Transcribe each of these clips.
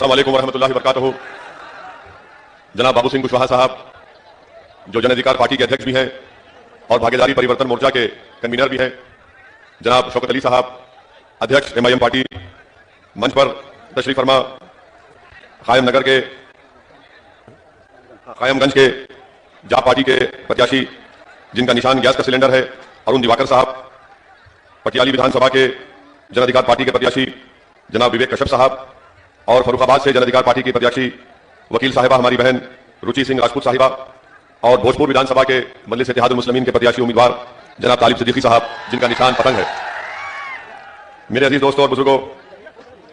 अस्सलाम वालेकुम वरहमतुल्लाहि वबरकातुहू। जनाब बाबू सिंह कुशवाहा साहब जो जन अधिकार पार्टी के अध्यक्ष भी हैं और भागीदारी परिवर्तन मोर्चा के कन्वीनर भी हैं, जनाब शौकत अली साहब अध्यक्ष MIM पार्टी, मंच पर तशरीफ फरमा कायम नगर के कायमगंज के जाप पार्टी के प्रत्याशी जिनका निशान गैस का सिलेंडर है, अरुण दिवाकर साहब, पटियाली विधानसभा के जन अधिकार पार्टी के प्रत्याशी जनाब विवेक कश्यप साहब, और फरुखाबाद से जन अधिकार पार्टी की प्रत्याशी वकील साहिबा हमारी बहन रुचि सिंह राजपूत साहिबा, और भोजपुर विधानसभा के मजलिस इत्तेहादुल मुस्लिमीन के प्रत्याशी उम्मीदवार जनाब तालिब सिद्दीकी साहब जिनका निशान पतंग है। मेरे अजीज दोस्तों और बुजुर्गों,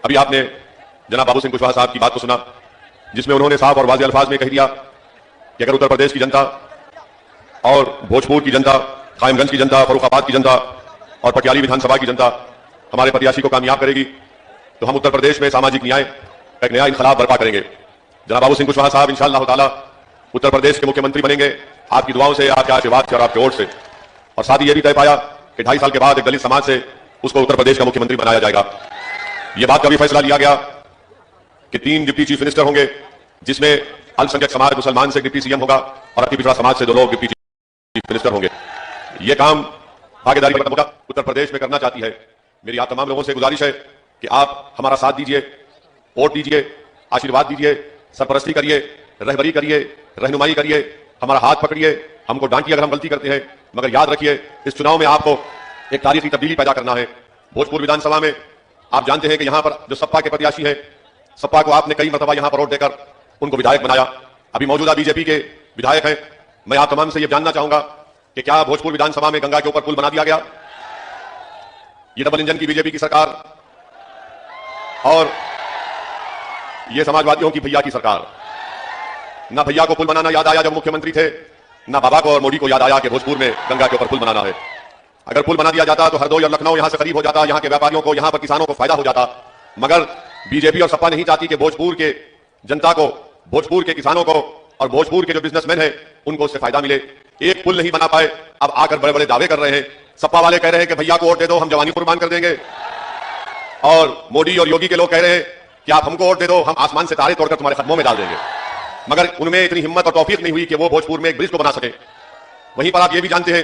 अभी आपने जनाब बाबू सिंह कुशवाहा साहब की बात को सुना, जिसमें उन्होंने साफ और वाज़ेह अल्फाज में कह दिया कि अगर उत्तर प्रदेश की जनता और भोजपुर की जनता, कायमगंज की जनता, फरुखाबाद की जनता और पटियाली विधानसभा की जनता हमारे प्रत्याशी को कामयाब करेगी तो हम उत्तर प्रदेश में सामाजिक न्याय का एक नया इनकलाब बर्पा करेंगे। जनाब बाबू सिंह कुशवाहा साहब इंशाअल्लाह ताला उत्तर प्रदेश के मुख्यमंत्री बनेंगे, आपकी दुआओं से, आपके आशीर्वाद से और आपके वोट से। और साथ ही यह भी तय पाया कि 2.5 साल के बाद एक दलित समाज से उसको उत्तर प्रदेश का मुख्यमंत्री बनाया जाएगा। यह बात का भी फैसला लिया गया कि 3 डिप्टी चीफ मिनिस्टर होंगे, जिसमें अल्पसंख्यक समाज मुसलमान से डिप्टी CM होगा और अति पिछड़ा समाज से 2 लोग डिप्टी चीफ मिनिस्टर होंगे। यह काम भागीदारी उत्तर प्रदेश में करना चाहती है। मेरी आप तमाम लोगों से गुजारिश है कि आप हमारा साथ दीजिए, वोट दीजिए, आशीर्वाद दीजिए, सरपरस्ती करिए, रहबरी करिए, रहनुमाई करिए, हमारा हाथ पकड़िए, हमको डांटिए अगर हम गलती करते हैं, मगर याद रखिए इस चुनाव में आपको एक तारीखी तब्दीली पैदा करना है। भोजपुर विधानसभा में आप जानते हैं कि यहां पर जो सपा के प्रत्याशी हैं, सपा को आपने कई मरतबा यहां पर वोट देकर उनको विधायक बनाया, अभी मौजूदा बीजेपी के विधायक हैं। मैं आप तमाम से यह जानना चाहूंगा कि क्या भोजपुर विधानसभा में गंगा के ऊपर पुल बना दिया गया? ये डबल इंजन की बीजेपी की सरकार और ये समाजवादियों की भैया की सरकार, ना भैया को पुल बनाना याद आया जब मुख्यमंत्री थे, ना बाबा को और मोदी को याद आया कि भोजपुर में गंगा के ऊपर पुल बनाना है। अगर पुल बना दिया जाता तो हरदोई और लखनऊ यहां से करीब हो जाता, यहां के व्यापारियों को, यहां पर किसानों को फायदा हो जाता। मगर बीजेपी और सपा नहीं चाहती कि भोजपुर के जनता को, भोजपुर के किसानों को और भोजपुर के जो बिजनेसमैन हैं उनको उससे फायदा मिले। एक पुल नहीं बना पाए, अब आकर बड़े बड़े दावे कर रहे हैं। सपा वाले कह रहे हैं कि भैया को वोट दे दो, हम जवानी कुर्बान कर देंगे, और मोदी और योगी के लोग कह रहे हैं कि आप हमको वोट दे दो, हम आसमान से तारे तोड़कर तुम्हारे कदमों में डाल देंगे। मगर उनमें इतनी हिम्मत और तौफीक नहीं हुई कि वो भोजपुर में एक ब्रिज को बना सके। वहीं पर आप ये भी जानते हैं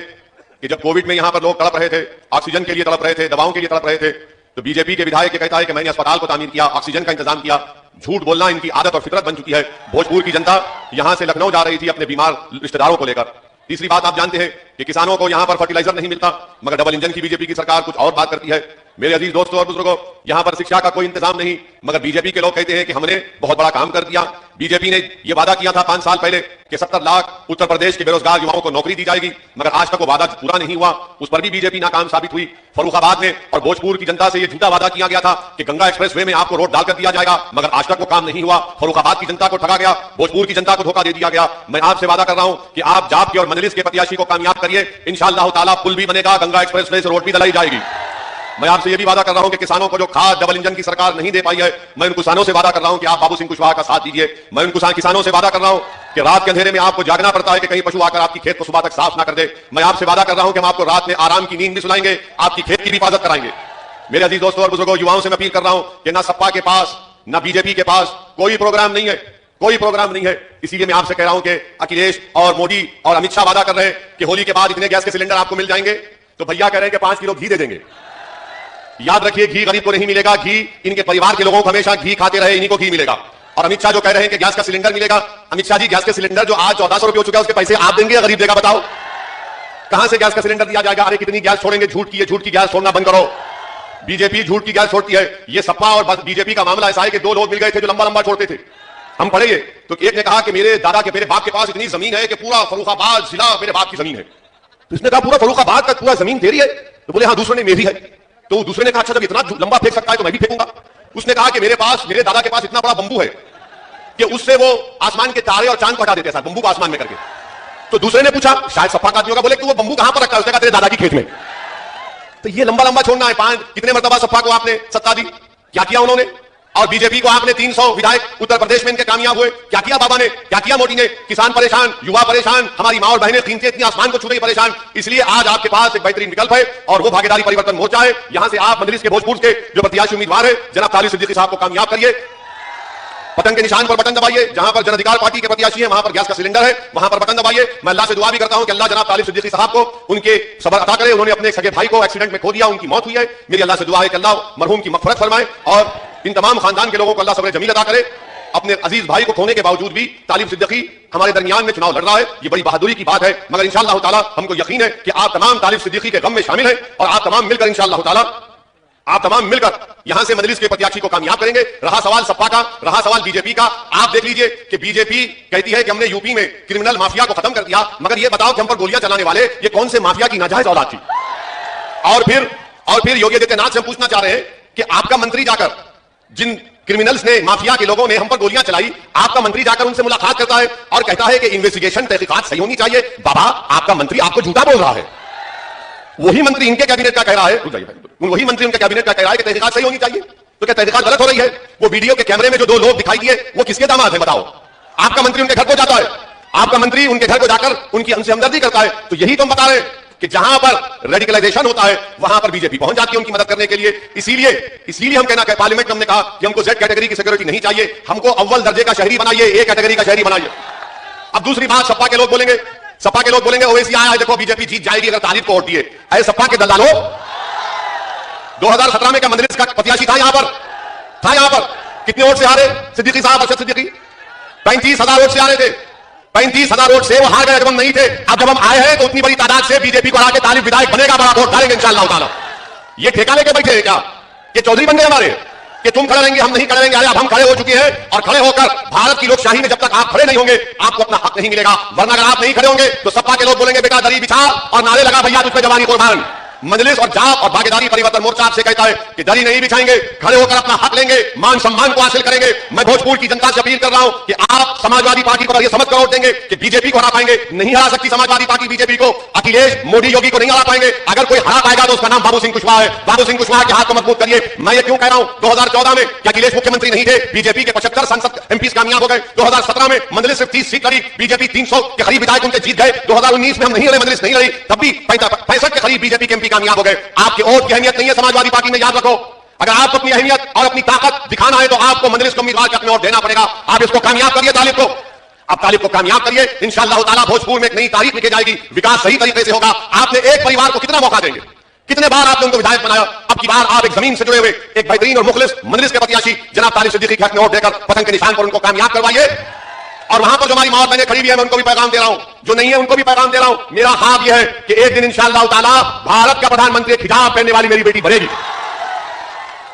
कि जब कोविड में यहां पर लोग तड़प रहे थे, ऑक्सीजन के लिए तड़प रहे थे, दवाओं के लिए तड़प रहे थे, तो बीजेपी के विधायक कहता है कि मैंने अस्पताल को तामीर किया, ऑक्सीजन का इंतजाम किया। झूठ बोलना इनकी आदत और फितरत बन चुकी है। भोजपुर की जनता यहां से लखनऊ जा रही थी अपने बीमार रिश्तेदारों को लेकर। तीसरी बात आप जानते हैं कि किसानों को यहां पर फर्टिलाइजर नहीं मिलता, मगर डबल इंजन की बीजेपी की सरकार कुछ और बात करती है। मेरे अजीज दोस्तों और बुजुर्गों, यहां पर शिक्षा का कोई इंतजाम नहीं, मगर बीजेपी के लोग कहते हैं कि हमने बहुत बड़ा काम कर दिया। बीजेपी ने यह वादा किया था 5 साल पहले कि 70 लाख उत्तर प्रदेश के बेरोजगार युवाओं को नौकरी दी जाएगी, मगर आज तक वो वादा पूरा नहीं हुआ। उस पर भी बीजेपी नाकाम साबित हुई। फरुखाबाद में और भोजपुर की जनता से यह झूठा वादा किया गया था कि गंगा एक्सप्रेसवे में आपको रोड डालकर दिया जाएगा, मगर आज तक वो काम नहीं हुआ। फरुखाबाद की जनता को ठगा गया, भोजपुर की जनता को धोखा दे दिया गया। मैं आपसे वादा कर रहा हूं कि आप जाप के और मजलिस के प्रत्याशी को कामयाब करिए, इंशाअल्लाह ताला पुल भी बनेगा, गंगा एक्सप्रेसवे से रोड भी डलाई जाएगी। मैं आपसे यह भी वादा कर रहा हूं कि किसानों को जो खाद डबल इंजन की सरकार नहीं दे पाई है, मैं उन किसानों से वादा कर रहा हूं कि आप बाबू सिंह कुशवाहा का साथ दीजिए। मैं उन किसानों से वादा कर रहा हूं कि रात के अंधेरे में आपको जागना पड़ता है कि कहीं पशु आकर आपकी खेत को सुबह तक साफ ना कर दे। मैं आपसे वादा कर रहा हूं कि हम आपको रात में आराम की नींद भी सुलाएंगे, आपकी खेत की भी हिफाजत कराएंगे। मेरे अजीज दोस्तों और बुजुर्गों, युवाओं से मैं अपील कर रहा हूं कि ना सपा के पास ना बीजेपी के पास कोई प्रोग्राम नहीं है, कोई प्रोग्राम नहीं है। इसीलिए मैं आपसे कह रहा हूं कि अखिलेश और मोदी और अमित शाह वादा कर रहे हैं कि होली के बाद इतने गैस के सिलेंडर आपको मिल जाएंगे, तो भैया कह रहे हैं कि 5 किलो घी दे देंगे। याद रखिए, घी गरीब को नहीं मिलेगा, घी इनके परिवार के लोगों को हमेशा घी खाते रहे, इन्हीं को घी मिलेगा। और अमित शाह जो कह रहे हैं कि गैस का सिलेंडर मिलेगा, अमित शाह जी गैस के सिलेंडर जो आज 1400 रुपये हो चुका है, उसके पैसे आप देंगे या गरीब देगा? बताओ कहां से गैस का सिलेंडर दिया जाएगा? अरे कितनी गैस छोड़ेंगे? झूठ की, झूठ की गैस छोड़ना बंद करो। बीजेपी झूठ की गैस छोड़ती है। ये सपा और बीजेपी का मामला ऐसा है कि 2 लोग मिल गए थे जो लंबा लंबा छोड़ते थे। हम पढ़े ये, तो एक ने कहा कि मेरे दादा के, मेरे बाप के पास इतनी जमीन है कि पूरा फरुखाबाद जिला मेरे बाप की जमीन है। तो इसने कहा पूरा फरुखाबाद का पूरा जमीन तेरी है? तो बोले हाँ। दूसरे ने मेरी है। तो दूसरे ने कहा अच्छा जब इतना लंबा फेंक सकता है तो मैं भी फेंकूंगा। उसने कहा कि मेरे दादा के पास इतना बड़ा बंबू है कि उससे वो आसमान के तारे और चांद को हटा देते हैं, बंबू को आसमान में करके। तो दूसरे ने पूछा, शायद सपा का आदमी होगा, बोले कि वो बंबू कहां पर रखा है? उसने कहा तेरे दादा की खेत में। तो ये लंबा लंबा छोड़ना है। 5 कितने मरतबा सपा को आपने सत्ता दी, क्या किया उन्होंने? और बीजेपी को आपने 300 विधायक उत्तर प्रदेश में इनके कामयाब हुए, क्या किया बाबा ने, क्या किया मोदी ने? किसान परेशान, युवा परेशान, हमारी मां और बहनें कीमतें इतनी आसमान को छू गई परेशान। इसलिए आज आपके पास एक बेहतरीन विकल्प है और वो भागीदारी परिवर्तन मोर्चा है। यहां से आप मजलिस के भोजपुर के जो प्रत्याशी उम्मीदवार है जनाब तालिब सिद्दीकी साहब को कामयाब करिए। पतंग के निशान पर बटन दबाइए। जहां पर जन अधिकार पार्टी के प्रत्याशी है वहां पर गैस का सिलेंडर है, वहां पर बटन दबाइए। मैं अल्लाह से दुआ भी करता हूं कि अल्लाह जनाब तालिब सिद्दीकी साहब को उनके सब्र अता करे। उन्होंने अपने सगे भाई को एक्सीडेंट में खो दिया, उनकी मौत हुई है। मेरी अल्लाह से दुआ है कि अल्लाह मरहूम की मगफरत फरमाए और इन तमाम खानदान के लोगों को अल्लाह सब्र जमील अता करे। अपने अजीज भाई को खोने के बावजूद भी तालिब सिद्दीकी हमारे दरमियान में चुनाव लड़ रहा है, ये बड़ी बहादुरी की बात है। मगर इंशाअल्लाह ताला हमको यकीन है कि आप तमाम तालिब सिद्दीकी के गम में शामिल हैं और आप तमाम मिलकर इंशाअल्लाह ताला यहां से मजलिस के प्रत्याशी को कामयाब करेंगे। रहा सवाल सपा का, रहा सवाल बीजेपी का, आप देख लीजिए कि बीजेपी कहती है कि हमने यूपी में क्रिमिनल माफिया को खत्म कर दिया, मगर यह बताओ कि हम पर गोलियां चलाने वाले ये कौन से माफिया की नाजायज औलाद थी? और फिर योगी आदित्यनाथ से हम पूछना चाह रहे हैं कि आपका मंत्री जाकर जिन क्रिमिनल्स ने, माफिया के लोगों ने हम पर गोलियां चलाई, आपका मंत्री जाकर उनसे मुलाकात करता है और कहता है कि इन्वेस्टिगेशन तहकीकात सही होनी चाहिए। बाबा, आपका मंत्री आपको झूठा बोल रहा है। वही मंत्री इनके कैबिनेट का कह रहा है, वही मंत्री उनके कैबिनेट का कह रहा है कि तहकीकात सही होनी चाहिए। तो क्या तहकीकात गलत हो रही है? वो वीडियो के कैमरे में जो 2 लोग दिखाई दिए वो किसके दामाद है बताओ? आपका मंत्री उनके घर को जाता है, आपका मंत्री उनके घर को जाकर उनकी उनसे हमदर्दी करता है। तो यही तो हम बता रहे हैं कि जहां पर रेडिकलाइजेशन होता है वहां पर बीजेपी पहुंच जाती है उनकी मदद करने के लिए। इसीलिए हम कहना, पार्लियामेंट में हमने कहा कि हमको Z कैटेगरी की सिक्योरिटी नहीं चाहिए, हमको अव्वल दर्जे का शहरी बनाइए, A कैटेगरी का शहरी बनाइए। अब दूसरी बात, सपा के लोग बोलेंगे ओवैसी आया, देखो बीजेपी जीत जाएगी अगर तारीफ को वोट दिए। अरे सपा के दलालो, 2017 में क्या मजलिस का प्रत्याशी था यहां पर? कितने वोट से हारे सिद्दीकी साहब? अरशद सिद्दीकी 35,000 वोट से हारे थे। 35,000 वोट से वो हार गए जब हम नहीं थे। अब जब हम आए हैं तो उतनी बड़ी तादाद से बीजेपी को हरा के तालिब विधायक बनेगा, बड़ा वोट डालेंगे इंशाअल्लाह ताला। ये ठेका लेके बैठे हैं क्या? ये चौधरी बन गए हमारे कि तुम खड़े रहेंगे हम नहीं खड़े रहेंगे? अरे अब हम खड़े हो चुके हैं और खड़े होकर भारत की लोकशाही में जब तक आप खड़े नहीं होंगे आपको अपना हक नहीं मिलेगा। वरना अगर आप नहीं खड़े होंगे तो सपा के लोग बोलेंगे बेटा दरी बिछा और नारे लगा भैया तुझ पे जवानी कुर्बान। मजलिस और जाप और भागीदारी परिवर्तन मोर्चा आपसे कहता है कि दरी नहीं बिछाएंगे, खड़े होकर अपना हक लेंगे, मान सम्मान को हासिल करेंगे। मैं भोजपुर की जनता से अपील कर रहा हूं कि आप समाजवादी पार्टी को यह समझ कर वोट देंगे कि बीजेपी को हरा पाएंगे। नहीं हरा सकती समाजवादी पार्टी बीजेपी को, अखिलेश मोदी योगी को नहीं हरा पाएंगे। अगर कोई हरा पाएगा तो उसका नाम बाबू सिंह कुशवाहा है। बाबू सिंह कुशवाहा के हाथ को मजबूत करिए। मैं ये क्यों कह रहा हूं? 2014 में क्या अखिलेश मुख्यमंत्री नहीं थे? बीजेपी के 75 सांसद एमपीज कामयाब हो गए। 2017 में मजलिस सिर्फ 30 सीट लड़ी, बीजेपी 300 के करीब विधायक उनके जीत गए। 2019 में हम नहीं लड़े, मजलिस नहीं लड़ी, तब भी 65 के करीब बीजेपी के एमपी कामयाब हो गए। आपकी वोट की अहमियत नहीं है समाजवादी पार्टी में, याद रखो। अगर आपको अपनी अहमियत और अपनी ताकत दिखाना है तो आपको मजलिस को उम्मीदवार के अपने वोट देना पड़ेगा। आप इसको कामयाब करिए तालिब को, आप तालिब को कामयाब करिए। इंशाअल्लाह ताला भोजपुर में एक नई तारीख लिखी जाएगी, विकास सही तरीके से होगा। आपने एक परिवार को कितना मौका देंगे? कितने बार आपने उनको विधायक बनाया? अब की बार आप एक जमीन से जुड़े हुए एक बेहतरीन और मुखलिस मजलिस के प्रत्याशी जनाब तालिब सिद्दीकी के हक में वोट देकर पतंग के निशान पर उनको कामयाब करवाइए। और वहां पर जो हमारी माँ बहनें खड़ी हुई है मैं उनको भी पैगाम दे रहा हूं, जो नहीं है उनको भी पैगाम दे रहा हूं। मेरा ख्वाब यह है कि एक दिन इंशाअल्लाह ताला भारत का प्रधानमंत्री हिजाब पहनने वाली मेरी बेटी बनेगी।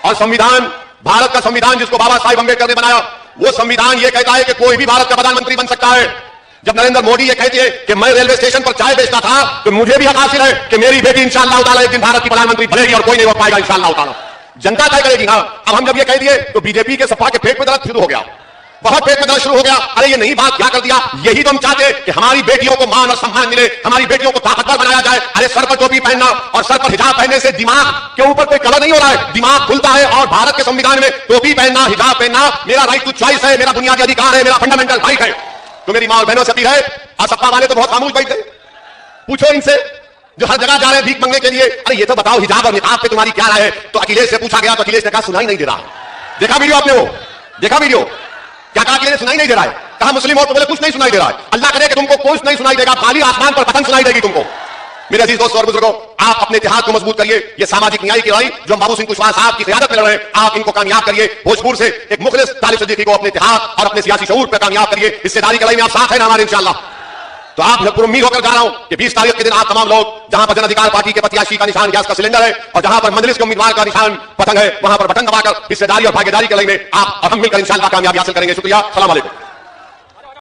और संविधान, भारत का संविधान जिसको बाबा साहिब अम्बेडकर ने बनाया, वो संविधान ये कहता है कि कोई भी भारत का प्रधानमंत्री बन सकता है। जब नरेंद्र मोदी ये कहते हैं कि मैं रेलवे स्टेशन पर चाय बेचता था तो मुझे भी हक हासिल है कि मेरी बेटी इंशाअल्लाह ताला एक दिन भारत की प्रधानमंत्री बनेगी और कोई नहीं रोक पाएगा इंशाअल्लाह ताला। जनता तय करेगी। हाँ, अब हम जब ये कह दिए तो बीजेपी के सपा के पेट में दर्द शुरू हो गया, बहुत पेट में दर्द शुरू हो गया। अरे ये नई बात क्या कर दिया? यही तो हम चाहते कि हमारी बेटियों को मान और सम्मान मिले, हमारी बेटियों को ताकतवर बनाया जाए। अरे सर पर टोपी पहनना और सर पर हिजाब पहनने से दिमाग के ऊपर कोई कलर नहीं हो रहा है, दिमाग खुलता है। और भारत के संविधान में टोपी पहनना, हिजाब पहनना मेरा राइट टू चॉइस है, मेरा बुनियादी अधिकार है, मेरा फंडामेंटल राइट है। तो मेरी मां और बहनों से अपील है, सपा वाले तो बहुत खामोश बैठे, पूछो इनसे जो हर जगह जा रहे हैं भीख मांगने के लिए, अरे ये तो बताओ हिजाब और निकाब पे तुम्हारी क्या राय है? तो अखिलेश से पूछा गया तो अखिलेश ने कहा सुनाई नहीं दे रहा। देखा वीडियो आपने? वो देखा वीडियो? क्या कहा? अखिलेश सुनाई नहीं दे रहा है। कहा मुस्लिम हो तो बोले कुछ नहीं सुनाई दे रहा है। अल्लाह करे कि तुमको कुछ नहीं सुनाई देगा, खाली आसमान पर पतंग सुनाई देगी तुमको। मेरे अजीज दोस्तों और बुजुर्गों, आप अपने इतिहाद को मजबूत करिए। ये सामाजिक न्याय की लड़ाई जो बाबू सिंह कुशवाहा साहब की क़यादत में लड़ रहे हैं, आप इनको कामयाब करिए। भोजपुर से एक मुखलिस तालिब सिद्दीकी को अपने इतिहाद और अपने सियासी शऊर पर कामयाब करिए। हिस्सेदारी की लड़ाई में आप साथ हैं ना हमारे इंशाअल्लाह? तो आप उम्मीद होकर जा रहा हूं कि 20 तारीख के दिन आप तमाम लोग, जहां पर जन अधिकार पार्टी के प्रत्याशी का निशान गैस का सिलेंडर है और जहां पर मजलिस के उम्मीदवार का निशान पतंग है, वहां पर बटन दबाकर हिस्सेदारी और भागीदारी के लड़ाई में आप और हम मिलकर इंशाअल्लाह कामयाबी हासिल करेंगे। शुक्रिया, सलाम अलैकुम।